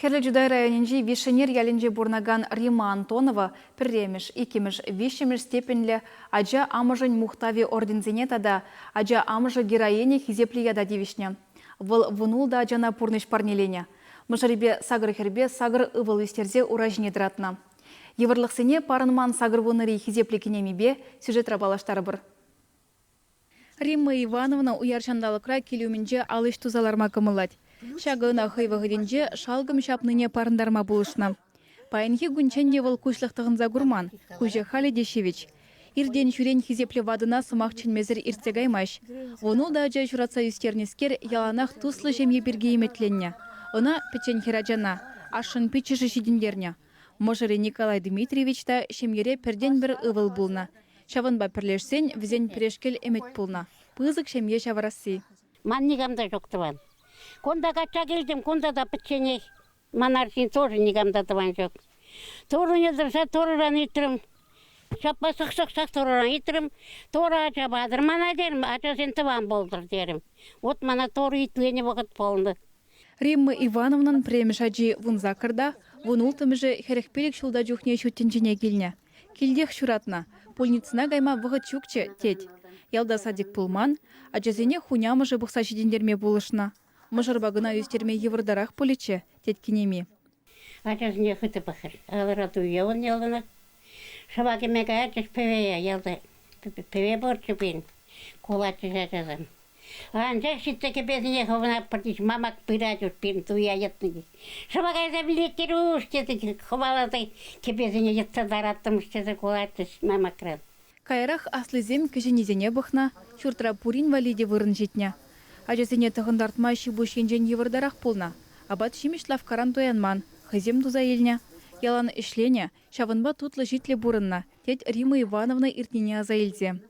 Херлі Жудай районенже Вишенер яленже бурнаган Рима Антонова пірремеш, икемеш, вишемеш степенлі аджа амыжын мухтави ордензене тада, аджа амыжы героине хизеплі яда девишне. Выл вынул да аджана пурныш парнелене. Мыжыребе сагыр хербе сагыр ывыл вестерзе уражне дратна. Еврлықсене парынман сагыр выныри хизеплі кенемебе сюжет рабалаштары бір. Римма Ивановна уярчандалықра келуменже алыш тузаларма кымылать. Шагына хыйвағыденже шалгым шапныне парындарма булышна. Пайынхи гүнченде выл кушлықтығын загурман, кужы Хали Дешевич. Ирден жүрен хизеплі вадына сымақ чынмезір иртсегаймаш. Оны да жай журатса юстернескер яланақ туслы жемге бірге еметленне. Она печен хераджана, ашын печеші шидіндерне. Можыры Николай Дмитриевич та шемгере перден бір ывыл булна. Шавынба пірлешсен візен пірешкел емет булна. Пызык шемге шаварасы. Ман нигамда жоқтыван. Конда кача келдім, конда да печене. Манарсин тоже нигамда тыван жоқ. Тору не дырса, торыран итрым. Шапа сық-сық-сақ торыран итрым. Тору ача бадыр, мана дерім, ача сен тыван болдыр дерім. Вот мана тору итлене вақыт болды. Римма Ивановнан премешаджи вунза кырда, вунул тымыжы херекпелік шулда жүхне шуттенчене келне. Келдех шуратна, пульницына гайма вғыт чукче тет. Ялда садик пулман, аджазене хунямыжы бұқса шедендерме болышна. Мыжырбагына үстерме евырдарақ полече, теткенеми. Аджазене хыты бақыр, алырату еуын елдына. Шабакемеге аджаз певея елді. Певе борчы бен, кулачы жажазам. Анжа шитсеке безіне ховына партиш мамак пыражуш бен туя етнігі. Шабакайда билеттері ұштеді, ховалады кепезіне етса дараттым ұштеді кулачыш мамакран. Кайрах аслызем кеженезене бұхна, шуртра пурин валиде вырын жетне. Ажазене тұғындартма шибушенжен евырдарақ полна. Абат шимишлав каран тоянман, хызем дуза елне. Ялан ішлене, шавынба тутлы житле бурынна, тет Рима Ивановна иртнене аза елзе.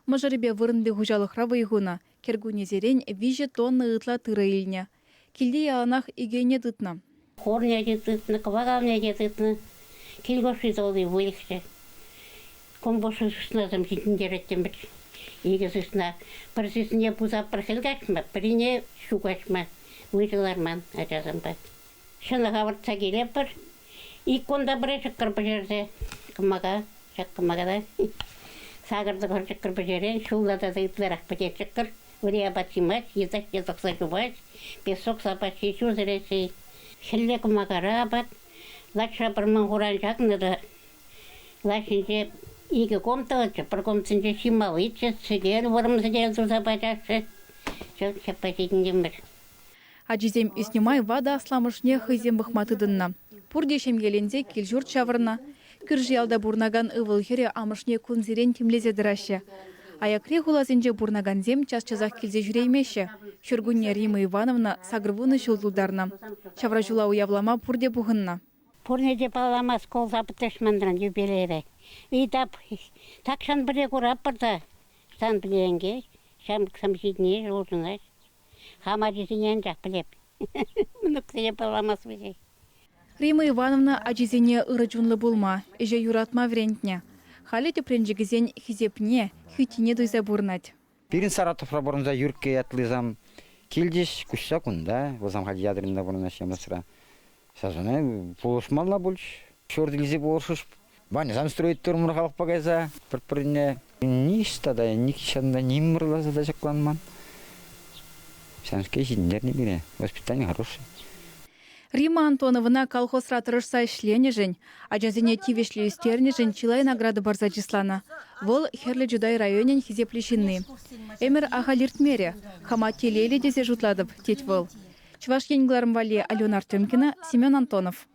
Мыжырыбе вырынбе хужалықра вайгуна, кергунезерен виже тонны ытла тыры елне. Келде яланах игене дытна. Хорня дытна, квагалня дытна, келгоши золы вылықшы. Комбошы сыназым житіндер еттен бір. Еге сысына бірсісіне бұзап бір хілгашма, біріне шугашма, выжыларман ажазым бар. Шыныға выртса келеп бір. Иконда бірі шыққыр бұжырды, кымаға, шаққымағада. Сағырды қыр шыққыр бұжырен, шулада зайытларақ бітет шыққыр. Өрия батсимаш, езак езақса жубаш, бесок сапаш шешу зіресі. Шілі кымағара бат, лачша бір мұңғыран жақныды. Лачынже игі комтығычы, бір комтынже шимал етші, сігер вырымызы дел тұза бачашы. Жыл шапа жетінден бір. Аджизем үснемай вада асламышне хызем бұхматыдынна. Пурде шемгелензе келжурт шавырна. Кіржі алда бурнаган ывыл хере амышне күнзерен темлезе дырашы. Аякре хулазенже бурнаган зем час-чазақ келзе жүреймеші. Шүргүнне Рима Ивановна сагырвуны шулдулдарна. Шавра жула уявлама пурде бұғынна. Пурнеде балама скол запытыш мандран юбилейре. Видап, такшан біре құрап бірді. Сан біленге, шам жидіне жолжынаш. Хама жезінен жақ білеп. Мұнықтыне баламас бізе. Рима Ивановна аджизене ырыджунлы булма, эже юратма врентне. Халі тепренжігізен хизепне, хютине дойза бурнать. Пирин Саратов раборунда юрке атлызам. Келдеш күшса кунда, возам хади ядрында бурна шемасыра. Сазаны полушмалла больш. Шордилизе болшуш. Баны зам строить турмур халық пагайза. Пір-піріне ништа да, никишанда нимырлаза да жақланман. Санскей жидіндер не бере. Воспитание хорошее. Рима Антоновна колхозра тырышса ішлене жын, аджазене тивешлі үстерне жын чилай награды барза числана. Вол Херлі Жудай районен хизеплешінны. Эмір ағалиртмере, хама телейлі дезе жутладып, тет вол. Чуваш енгларым вали Алена Артемкина, Семен Антонов.